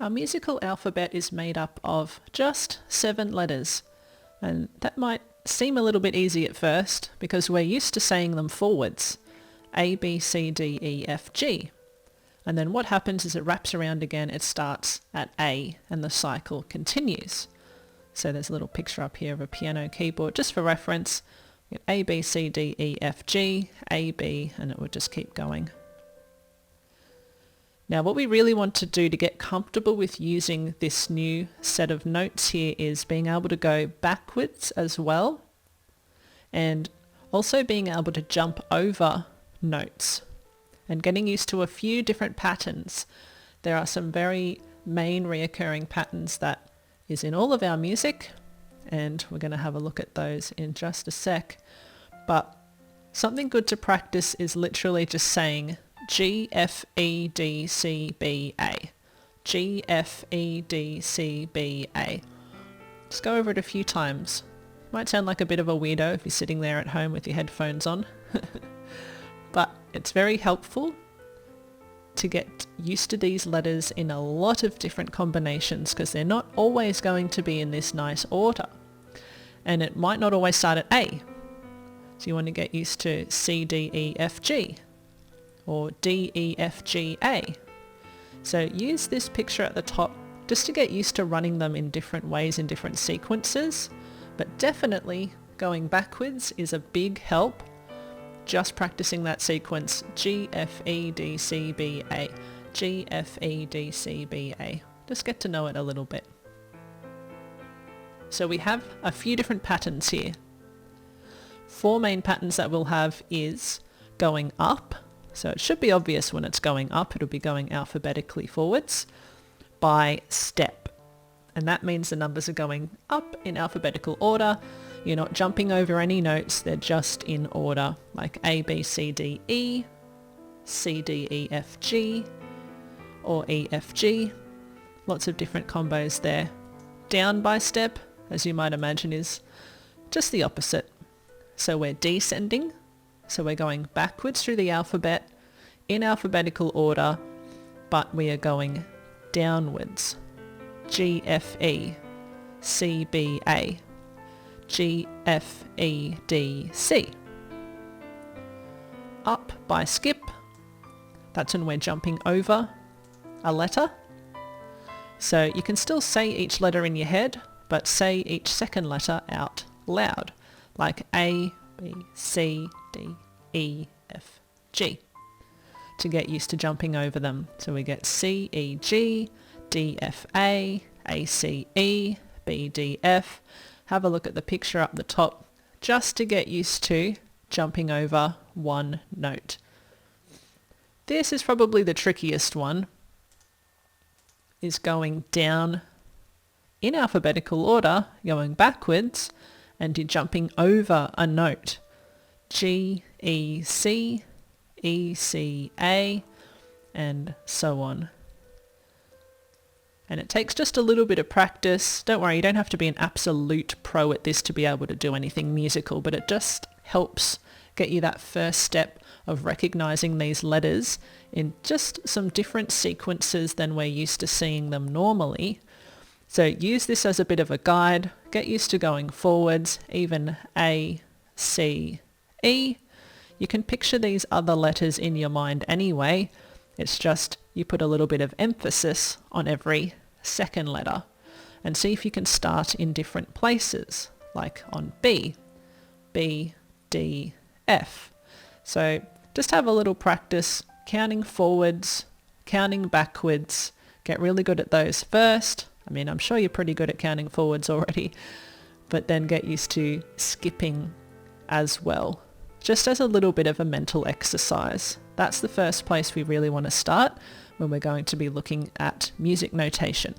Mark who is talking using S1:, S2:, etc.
S1: Our musical alphabet is made up of just 7 letters, and that might seem a little bit easy at first because we're used to saying them forwards, A, B, C, D, E, F, G. And then what happens is it wraps around again, it starts at A and the cycle continues. So there's a little picture up here of a piano keyboard just for reference. A, B, C, D, E, F, G, A, B, and it would just keep going. Now what we really want to do to get comfortable with using this new set of notes here is being able to go backwards as well, and also being able to jump over notes and getting used to a few different patterns. There are some very main reoccurring patterns that is in all of our music, and we're going to have a look at those in just a sec. But something good to practice is literally just saying G, F, E, D, C, B, A. G, F, E, D, C, B, A. Just go over it a few times. Might sound like a bit of a weirdo if you're sitting there at home with your headphones on. But it's very helpful to get used to these letters in a lot of different combinations because they're not always going to be in this nice order. And it might not always start at A. So you want to get used to C, D, E, F, G. Or D, E, F, G, A. So use this picture at the top just to get used to running them in different ways in different sequences, but definitely going backwards is a big help. Just practicing that sequence G, F, E, D, C, B, A. G, F, E, D, C, B, A. Just get to know it a little bit. So we have a few different patterns here. 4 main patterns that we'll have is going up. So it should be obvious when it's going up, it'll be going alphabetically forwards by step. And that means the numbers are going up in alphabetical order. You're not jumping over any notes, they're just in order, like A, B, C, D, E, C, D, E, F, G, or E, F, G. Lots of different combos there. Down by step, as you might imagine, is just the opposite. So we're descending. So we're going backwards through the alphabet in alphabetical order, but we are going downwards. G, F, E, C, B, A. G, F, E, D, C. Up by skip. That's when we're jumping over a letter. So you can still say each letter in your head, but say each second letter out loud, like A, B, C, D, E, F, G, to get used to jumping over them. So we get C, E, G, D, F, A, C, E, B, D, F. Have a look at the picture up the top just to get used to jumping over one note. This is probably the trickiest one, is going down in alphabetical order, going backwards, and you're jumping over a note. G, E, C, E, C, A, and so on. And it takes just a little bit of practice. Don't worry, you don't have to be an absolute pro at this to be able to do anything musical, but it just helps get you that first step of recognizing these letters in just some different sequences than we're used to seeing them normally. So use this as a bit of a guide. Get used to going forwards, even A, C, E. You can picture these other letters in your mind anyway. It's just you put a little bit of emphasis on every second letter and see if you can start in different places, like on B, B, D, F. So just have a little practice counting forwards, counting backwards. Get really good at those first. I mean, I'm sure you're pretty good at counting forwards already, but then get used to skipping as well, just as a little bit of a mental exercise. That's the first place we really want to start when we're going to be looking at music notation.